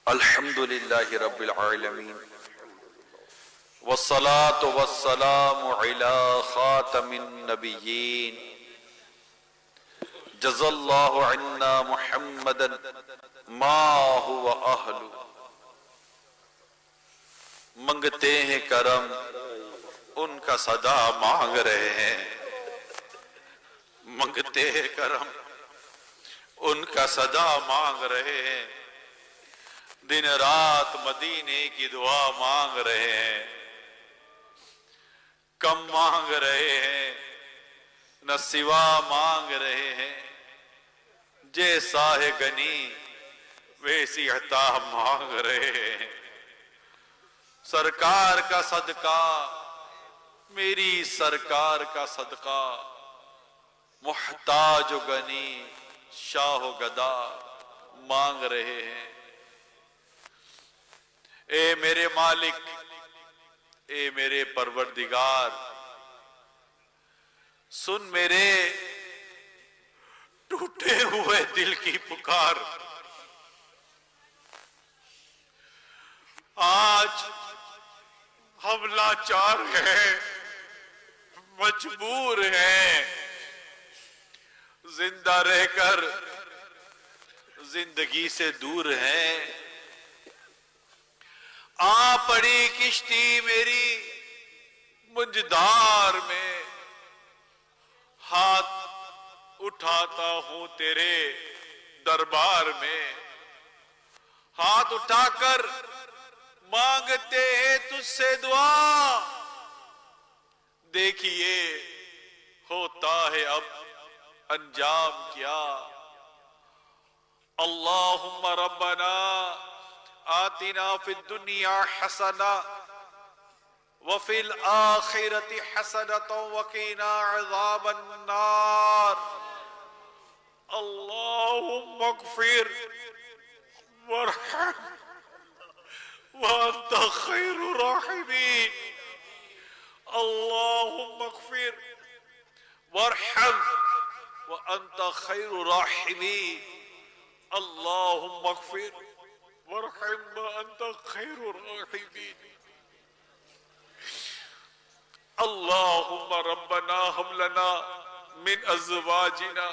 الحمد للہ رب العالمین والصلاة والسلام علی خاتم النبیین جزا اللہ عنا محمدا ما هو اہل. منگتے ہیں کرم ان کا صدا مانگ رہے ہیں، منگتے ہیں کرم ان کا صدا مانگ رہے ہیں، دن رات مدینے کی دعا مانگ رہے ہیں. کم مانگ رہے ہیں نہ سوا مانگ رہے ہیں، جیسا ہے غنی ویسی عطا مانگ رہے ہیں. سرکار کا صدقہ، میری سرکار کا صدقہ، محتاج و غنی شاہ و گدا مانگ رہے ہیں. اے میرے مالک، اے میرے پروردگار، سن میرے ٹوٹے ہوئے دل کی پکار. آج ہم لاچار ہیں، مجبور ہیں، زندہ رہ کر زندگی سے دور ہیں. آ پڑی کشتی میری منجدار میں، ہاتھ اٹھاتا ہوں تیرے دربار میں. ہاتھ اٹھا کر مانگتے ہیں تجھ سے دعا، دیکھیے ہوتا ہے اب انجام کیا. اللہم ربنا آتنا فی الدنیا حسنہ وفی الآخرۃ حسنۃ وقنا عذاب النار. اللہم اغفر وارحم وانت خیر الراحمین. اللہم اغفر وارحم وانت خیر الراحمین. اللہم اغفر وارحم وانت خیر الراحمین. اللہم ربنا هب لنا من ازواجنا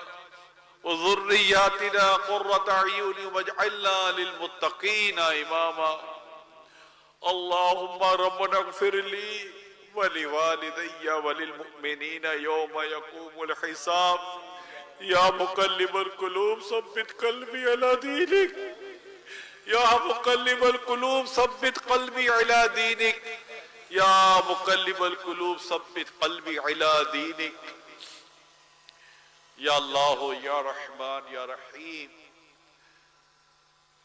وذریاتنا قرة اعین واجعلنا للمتقین اماما. اللہم ربنا اغفر لی ولوالدی وللمؤمنین یوم یقوم الحساب. یا مقلب القلوب ثبت قلبی علی دینک، یا مقلب القلوب ثبت قلبی علی دینک، یا مقلب القلوب ثبت قلبی علی دینک. یا اللہ یا رحمان یا رحیم.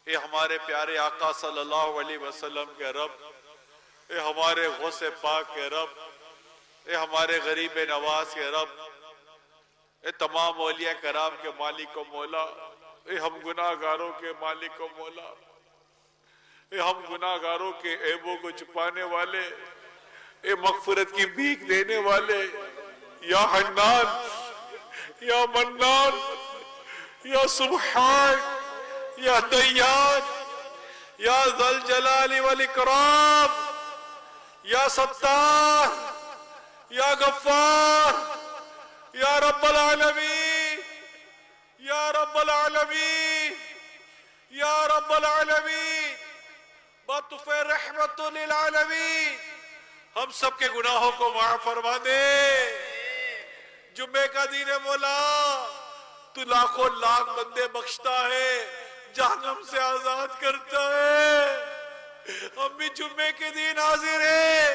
اے ہمارے پیارے آقا صلی اللہ علیہ وسلم کے رب، اے ہمارے غوث پاک کے رب، اے ہمارے غریب نواز کے رب، اے تمام اولیاء کرام کے مالک و مولا، اے ہم گناہ گاروں کے مالک و مولا، اے ہم گناہ گاروں کے عیبوں کو چھپانے والے، اے مغفرت کی بھیک دینے والے، یا حنان، یا منان، یا سبحان، یا دیان، یا ذا الجلال والاکرام، یا ستار، یا غفار، یا رب العالمین، یا رب العالمین، یا رب العالمین. بطف رحمت للعالمین. ہم سب کے گناہوں کو معاف فرما دے. جمعے کا دن ہے مولا، تو لاکھوں لاکھ بندے بخشتا ہے، جہنم سے آزاد کرتا ہے. ہم بھی جمعے کے دن حاضر ہیں،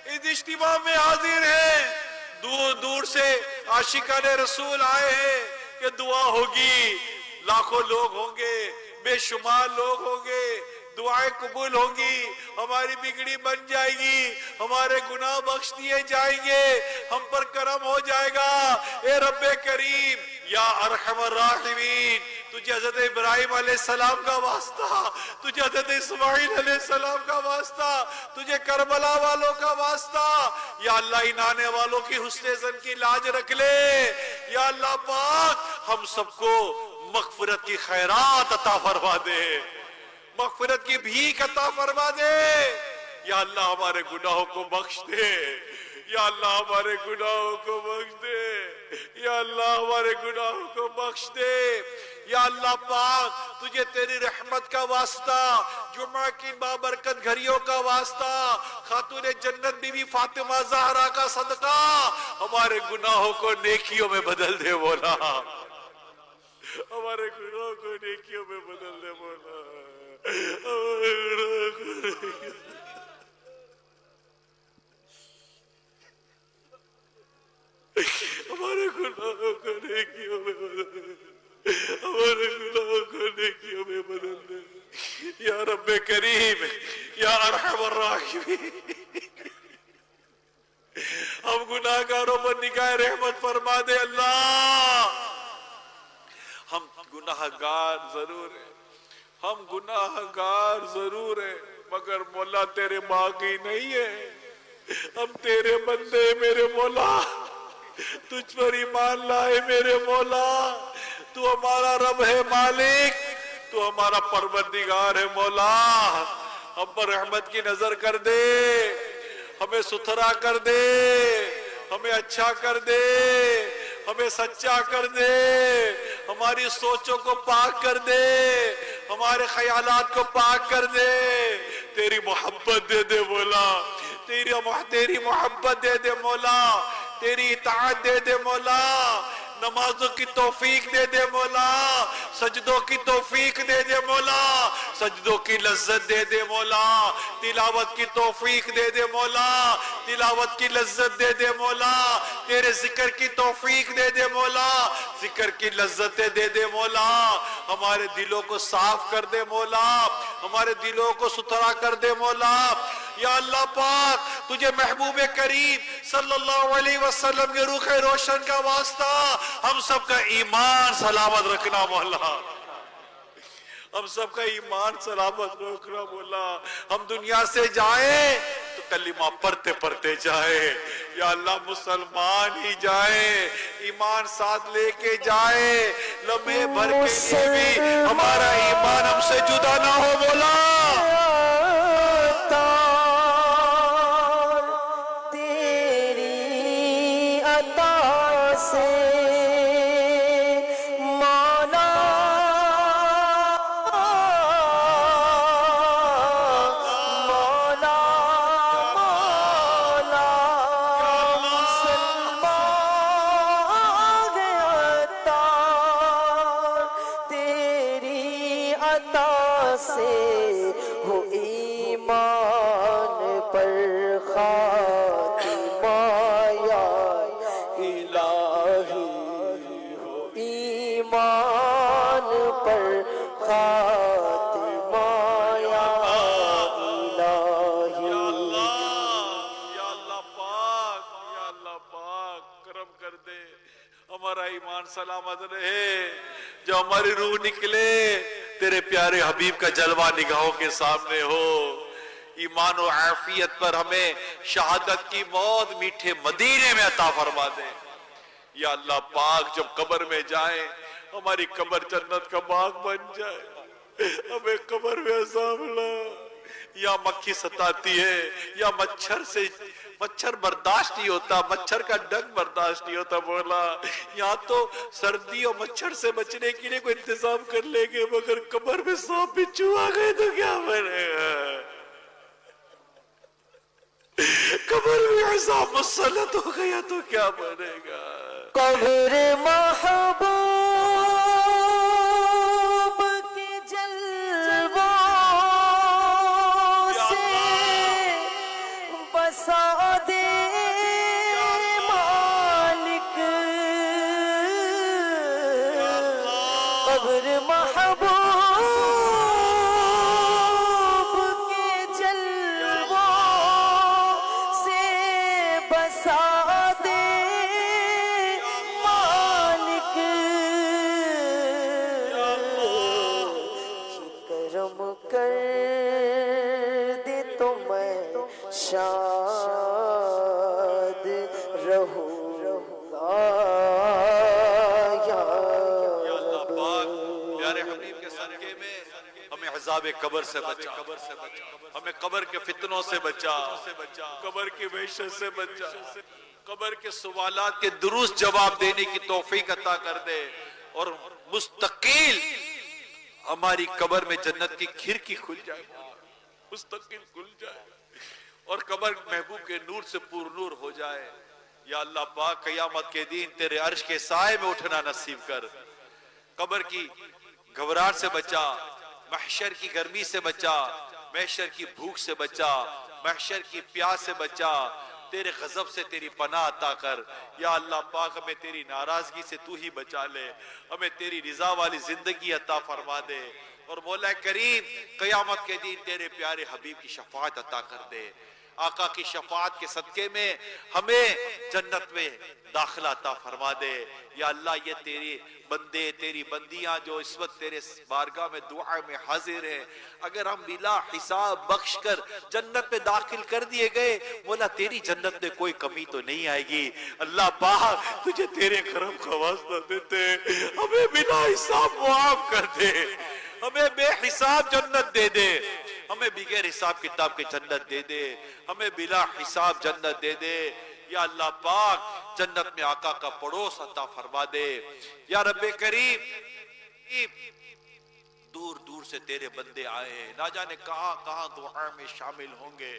اس اجتماع میں حاضر ہیں. دور دور سے عاشقان رسول آئے ہیں کہ دعا ہوگی. لاکھوں لوگ ہوں گے، بے شمار لوگ ہوں گے، دعائیں قبول ہوں گی، ہماری بگڑی بن جائے گی، ہمارے گناہ بخش دیے جائیں گے، ہم پر کرم ہو جائے گا. اے رب کریم یا ارحم الراحمین، تجھے حضرت ابراہیم علیہ السلام کا واسطہ، تجھے حضرت اسماعیل علیہ السلام کا واسطہ، تجھے کربلا والوں کا واسطہ. یا اللہ ان آنے والوں کی حسن ظن کی لاج رکھ لے. یا اللہ پاک ہم سب کو مغفرت کی خیرات عطا فرما دے. مغفرت مغفرت کی بھیک عطا فرما دے. یا اللہ ہمارے گناہوں کو بخش دے. یا اللہ ہمارے گناہوں کو بخش دے. یا اللہ ہمارے گناہوں کو بخش دے. یا اللہ پاک تجھے تیری رحمت کا واسطہ، جمعہ کی بابرکت گھڑیوں کا واسطہ، خاتون جنت بی بی فاطمہ زہرا کا صدقہ ہمارے گناہوں کو نیکیوں میں بدل دے مولا. ہمارے گناہوں کو نیکیوں میں بدل دے مولا. ہمارے گناہوں کو نیکیوں میں بدل دے. ہمارے گناہوں کو نیکیوں میں بدل دے. یا رب کریم، یا ارحم الراحمین، ہم گناہگاروں پر نگاہ رحمت فرما دے. اللہ ہم گناہگار ضرور ہیں، ہم گناہگار ضرور ہیں، مگر مولا تیرے باغی نہیں ہے. ہم تیرے بندے میرے مولا، تجھ پر ایمان لائے میرے مولا. تو ہمارا رب ہے مالک، تو ہمارا پروردگار ہے مولا. ہم پر رحمت کی نظر کر دے، ہمیں ستھرا کر دے، ہمیں اچھا کر دے، ہمیں سچا کر دے، ہماری سوچوں کو پاک کر دے، ہمارے خیالات کو پاک کر دے. تیری محبت دے دے مولا، تیری محبت دے دے مولا، تیری اطاعت دے دے مولا. نمازوں کی توفیق دے دے مولا، سجدوں کی توفیق دے دے مولا، سجدوں کی لذت دے دے مولا، تلاوت کی توفیق دے دے مولا، تلاوت کی لذت دے دے مولا، تیرے ذکر کی توفیق دے دے مولا، ذکر کی لذتیں دے دے مولا. ہمارے دلوں کو صاف کر دے مولا، ہمارے دلوں کو ستھرا کر دے مولا. یا اللہ پاک تجھے محبوب کریم صلی اللہ علیہ وسلم کے روح روشن کا واسطہ ہم سب کا ایمان سلامت رکھنا مولا. ہم سب کا ایمان سلامت رکھنا مولا. ہم دنیا سے جائیں تو کلمہ پڑھتے پڑھتے جائے. یا اللہ مسلمان ہی جائے، ایمان ساتھ لے کے جائے، لمحے بھر کے لیے بھی ہمارا ایمان ہم سے جدا نہ ہو مولا. سلامت رہے. جو ہماری روح نکلے تیرے پیارے حبیب کا جلوہ نگاہوں کے سامنے ہو. ایمان و عافیت پر ہمیں شہادت کی موت میٹھے مدینے میں عطا فرما دے. یا اللہ پاک جب قبر میں جائیں ہماری قبر جنت کا باغ بن جائے. ہمیں قبر میں عذاب نہ، یا مکھی ستاتی ہے، یا مچھر برداشت نہیں ہوتا، مچھر کا ڈنگ برداشت نہیں ہوتا مولا. یہاں تو سردی اور مچھر سے بچنے کے لیے کوئی انتظام کر لیں گے، مگر قبر میں سانپ بچھو آ گئے تو کیا بنے گا؟ قبر میں عذاب مسلط ہو گیا تو کیا بنے گا؟ قبر محبوب کے جلووں سے بسا دے مالک. قبر محبوب کے جلووں سے بسا دے مالک. کرم کر دے تو میں شاد رہوں گا. یا اللہ پاک پیارے حبیب کے صدقے میں ہمیں عذاب عذاب قبر سے بچا، ہمیں قبر کے فتنوں سے بچا، قبر کی وحشت سے بچا، قبر کے سوالات کے درست جواب دینے کی توفیق عطا کر دے، اور مستقل ہماری قبر میں جنت کی کھڑکی کھل جائے، مستقل کھل جائے، اور قبر محبوب کے نور سے پور نور ہو جائے۔ یا اللہ پاک قیامت کے دن تیرے عرش کے سائے میں اٹھنا نصیب کر، قبر کی گھبراہٹ سے بچا، محشر کی گرمی سے بچا، محشر کی بھوک سے بچا، محشر کی پیاس سے بچا، تیرے غضب سے تیری پناہ عطا کر۔ یا اللہ پاک ہمیں تیری ناراضگی سے تو ہی بچا لے، ہمیں تیری رضا والی زندگی عطا فرما دے، اور مولا کریم قیامت کے دن تیرے پیارے حبیب کی شفاعت عطا کر دے۔ آقا کی شفاعت کے صدقے میں ہمیں جنت میں داخلہ عطا فرما دے۔ یا اللہ یہ تیری بندے تیری بندیاں جو اس وقت تیرے بارگاہ میں دعا میں حاضر ہیں، اگر ہم بلا حساب بخش کر جنت میں داخل کر دیے گئے، مولا تیری جنت میں کوئی کمی تو نہیں آئے گی۔ اللہ پاک تجھے تیرے کرم کا واسطہ دیتے ہمیں بلا حساب معاف کر دے، ہمیں بے حساب جنت دے دے، ہمیں بغیر حساب کتاب کے جنت دے دے، ہمیں بلا حساب جنت دے دے۔ یا اللہ پاک جنت میں آقا کا پڑوس عطا فرما دے۔ یا رب کریم دور دور سے تیرے بندے آئے ہیں، نہ جانے کہاں کہاں دعا میں شامل ہوں گے۔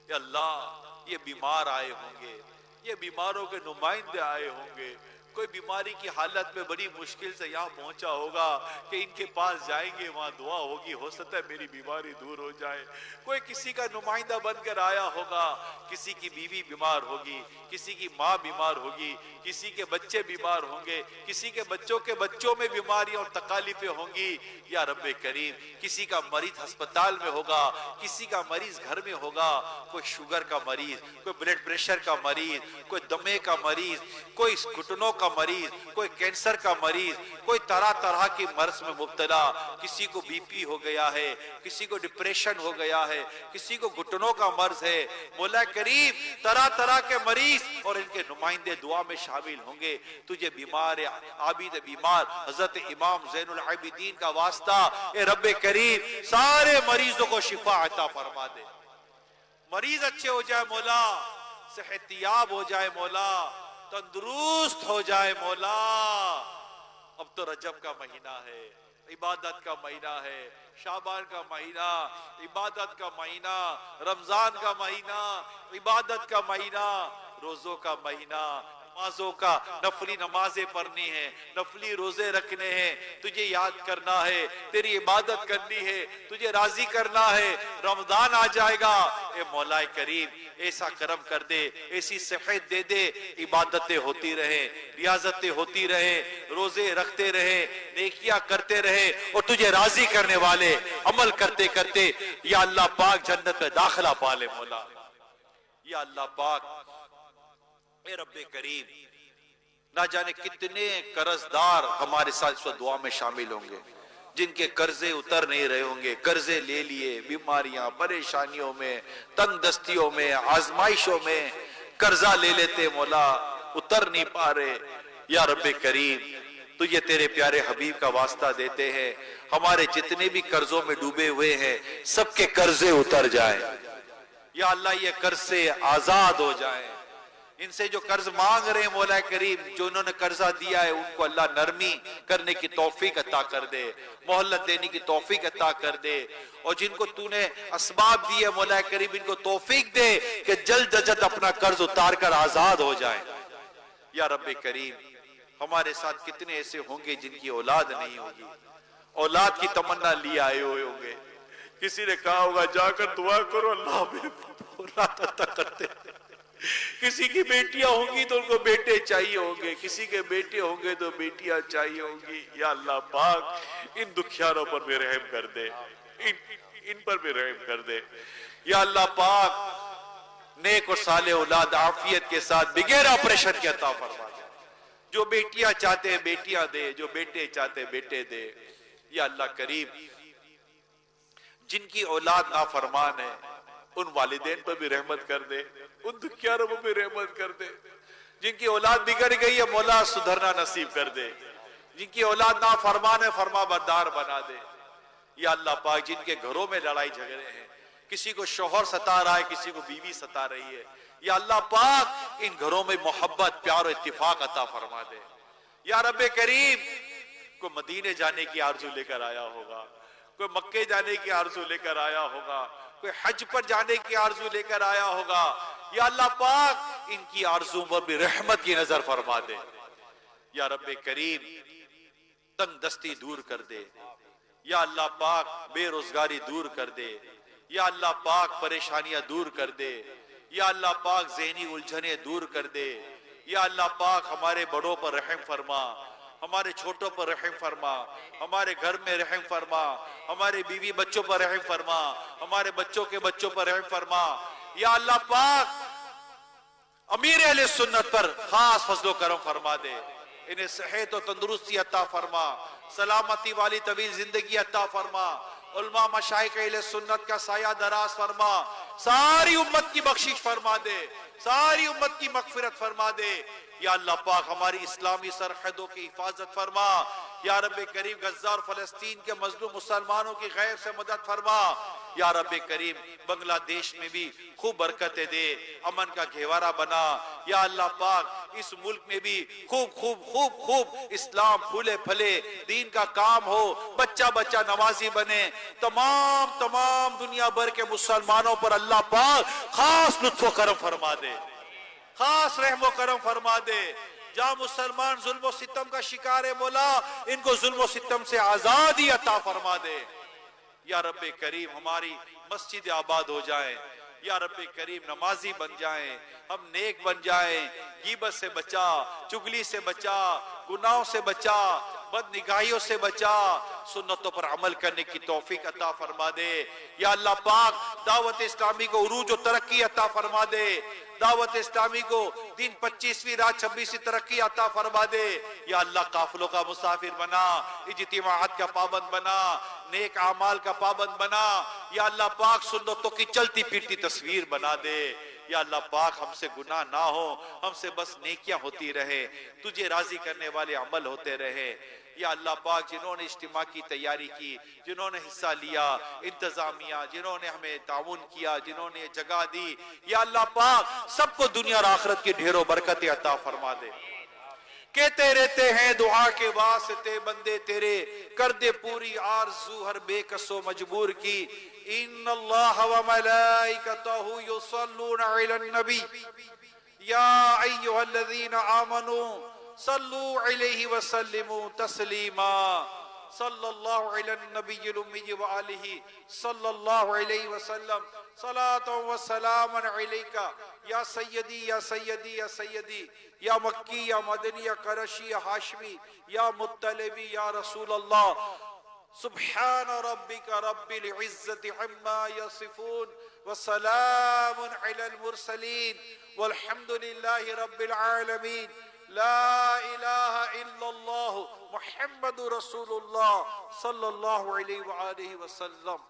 یا اللہ یہ بیمار آئے ہوں گے، یہ بیماروں کے نمائندے آئے ہوں گے، کوئی بیماری کی حالت میں بڑی مشکل سے یہاں پہنچا ہوگا کہ ان کے پاس جائیں گے، وہاں دعا ہوگی، ہو سکتا ہے میری بیماری دور ہو جائے۔ کوئی کسی کا نمائندہ بن کر آیا ہوگا، کسی کی بیوی بیمار ہوگی، کسی کی ماں بیمار ہوگی، کسی کے بچے بیمار ہوں گے، کسی کے بچوں میں بیماریاں اور تکالیفیں ہوں گی۔ یا رب کریم کسی کا مریض ہسپتال میں ہوگا، کسی کا مریض گھر میں ہوگا، کوئی شوگر کا مریض، کوئی بلڈ پریشر کا مریض، کوئی دمے کا مریض، کوئی گھٹنوں کا مریض، کوئی کینسر کا مریض، کوئی طرح طرح کی مرض میں مبتلا، کسی کو بی پی ہو گیا ہے، کسی کو ڈپریشن ہو گیا ہے، کسی کو گھٹنوں کا مرض ہے۔ مولا کریم طرح طرح کے مریض اور ان کے نمائندے دعا میں شامل ہوں گے۔ تجھے بیمار عابد بیمار حضرت امام زین العابدین کا واسطہ اے رب کریم سارے مریضوں کو شفا عطا فرما دے، مریض اچھے ہو جائے مولا، صحت یاب ہو جائے مولا، تندرست ہو جائے مولا۔ اب تو رجب کا مہینہ ہے، عبادت کا مہینہ ہے، شعبان کا مہینہ عبادت کا مہینہ، رمضان کا مہینہ عبادت کا مہینہ، روزوں کا مہینہ، نمازوں کا، نفلی نمازیں پڑھنی ہیں، نفلی روزے رکھنے ہیں، تجھے یاد کرنا ہے، تیری عبادت کرنی ہے، تجھے راضی کرنا ہے۔ رمضان آ جائے گا، اے مولا کریم ایسا کرم کر دے، ایسی صحت دے دے، عبادتیں ہوتی رہیں، ریاضتیں ہوتی رہیں، روزے رکھتے رہیں، نیکیاں کرتے رہیں، اور تجھے راضی کرنے والے عمل کرتے کرتے یا اللہ پاک جنت میں داخلہ پالے مولا۔ یا اللہ پاک اے رب کریم نہ جانے کتنے قرضدار ہمارے ساتھ اس وقت دعا میں شامل ہوں گے، جن کے قرضے اتر نہیں رہے ہوں گے، قرضے لے لیے، بیماریاں، پریشانیوں میں، تنگ دستیوں میں، آزمائشوں میں قرضہ لے لیتے مولا، اتر نہیں پا رہے۔ یا رب کریم تجھے تیرے پیارے حبیب کا واسطہ دیتے ہیں، ہمارے جتنے بھی قرضوں میں ڈوبے ہوئے ہیں سب کے قرضے اتر جائیں۔ یا اللہ یہ قرض سے آزاد ہو جائیں، ان سے جو قرض مانگ رہے ہیں مولا کریم، جو انہوں نے قرضہ دیا ہے ان کو اللہ نرمی کرنے کی توفیق عطا کر دے، مہلت دینے کی توفیق عطا کر دے، اور جن کو تو نے اسباب دیے مولا کریم ان کو توفیق دے کہ جلد از جلد اپنا قرض اتار کر آزاد ہو جائیں۔ یا رب کریم ہمارے ساتھ کتنے ایسے ہوں گے جن کی اولاد نہیں ہوگی، اولاد کی تمنا لیے آئے ہوئے ہوں گے، کسی نے کہا ہوگا جا کر دعا کرو اللہ میں اولاد عطا کرتے، کسی کی بیٹیاں ہوں گی تو ان کو بیٹے چاہیے ہوں گے، کسی کے بیٹے ہوں گے تو بیٹیاں چاہیے ہوں گی۔ یا اللہ پاک ان دکھیاروں پر بھی رحم کر دے، ان پر بھی رحم کر دے۔ یا اللہ پاک نیک اور صالح اولاد عافیت کے ساتھ بغیر آپریشن کے عطا فرما دے، جو بیٹیاں چاہتے ہیں بیٹیاں دے، جو بیٹے چاہتے ہیں بیٹے دے۔ یا اللہ کریم جن کی اولاد نافرمان ہے ان والدین پر بھی رحمت کر دے، ان دکھیاروں پر بھی رحمت کر دے، جن کی اولاد بگڑ گئی ہے مولا سدھرنا نصیب کر دے، جن کی اولاد نافرمان ہے فرما بردار بنا دے۔ یا اللہ پاک جن کے گھروں میں لڑائی جھگڑے ہیں، کسی کو شوہر ستا رہا ہے، کسی کو بیوی ستا رہی ہے، یا اللہ پاک ان گھروں میں محبت، پیار و اتفاق عطا فرما دے۔ یا رب کریم، کوئی مدینے جانے کی آرزو لے کر آیا ہوگا، کوئی مکے جانے کی آرزو لے کر آیا ہوگا، کوئی حج پر جانے کی آرزو لے کر آیا ہوگا، یا اللہ پاک ان کی آرزو پر بھی رحمت کی نظر فرما دے۔ یا رب کریم، تنگ دستی دور کر دے، یا اللہ پاک بے روزگاری دور کر دے، یا اللہ پاک پریشانیاں دور کر دے، یا اللہ پاک ذہنی الجھنیں دور کر دے، یا اللہ پاک ہمارے بڑوں پر رحم فرما، ہمارے چھوٹوں پر رحم فرما، ہمارے گھر میں رحم فرما، ہمارے بیوی بچوں پر رحم فرما، ہمارے بچوں کے بچوں پر رحم فرما۔ یا اللہ پاک امیر اہل سنت پر خاص فضل و کرم فرما دے، انہیں صحت و تندرستی عطا فرما، سلامتی والی طویل زندگی عطا فرما، علماء مشائخ اہل سنت کا سایہ دراز فرما، ساری امت کی بخشش فرما دے، ساری امت کی مغفرت فرما دے۔ یا اللہ پاک ہماری اسلامی سرحدوں کی حفاظت فرما، یا رب کریم غزہ اور فلسطین کے مظلوم مسلمانوں کی غیر سے مدد فرما، یا رب کریم بنگلہ دیش میں بھی خوب برکتیں دے، امن کا گہوارہ بنا، یا اللہ پاک اس ملک میں بھی خوب اسلام پھولے پھلے، دین کا کام ہو، بچہ بچہ نمازی بنے، تمام دنیا بھر کے مسلمانوں پر اللہ پاک خاص لطف و کرم فرما دے، خاص رحم و کرم فرما دے۔ جہاں مسلمان ظلم و ستم کا شکار ہے، مولا ان کو ظلم و ستم سے آزادی عطا فرما دے۔ یا رب کریم ہماری مسجد آباد ہو جائیں، یا رب کریم نمازی بن جائیں، ہم نیک بن جائیں، غیبت سے بچا، چگلی سے بچا، گناہوں سے بچا، بد نگاہیوں سے بچا، سنتوں پر عمل کرنے کی توفیق عطا فرما دے۔ یا اللہ پاک دعوت اسلامی کو عروج و ترقی عطا فرما دے، دعوت اسلامی کو دن 25ویں رات 26ویں ترقی عطا فرما دے۔ یا اللہ قافلوں کا مسافر بنا، اجتماعات کا پابند بنا، نیک اعمال کا پابند بنا، یا اللہ پاک سنتوں کی چلتی پھرتی تصویر بنا دے۔ یا اللہ پاک ہم سے گناہ نہ ہو، ہم سے بس نیکیاں ہوتی رہے، تجھے راضی کرنے والے عمل ہوتے رہے۔ یا اللہ پاک جنہوں نے اجتماع کی تیاری کی، جنہوں نے حصہ لیا، انتظامیہ جنہوں نے ہمیں تعاون کیا، جنہوں نے جگہ دی، یا اللہ پاک سب کو دنیا اور آخرت کی ڈھیروں برکتیں عطا فرما دے۔ کہتے رہتے ہیں دعا کے واسطے بندے تیرے، کر دے پوری آرزو ہر بے کس و مجبور کی۔ ان اللہ و ملائکتہ یصلون علی النبی یا ایہا الذین آمنوا صلو علیہ وسلموا تسلیما۔ صلی اللہ علی النبی الامی وآلہ صلی اللہ علیہ وسلم، صلاۃ و سلام علیکہ یا سیدی یا سیدی یا سیدی، یا مکی یا مدنی یا قرشی یا ہاشمی یا مطلبی یا رسول اللہ۔ سبحان ربک رب العزت عما یصفون وسلام علی المرسلین والحمد للہ رب العالمین۔ لا الہ الا اللہ محمد رسول اللہ صلی اللہ علیہ وآلہ وسلم۔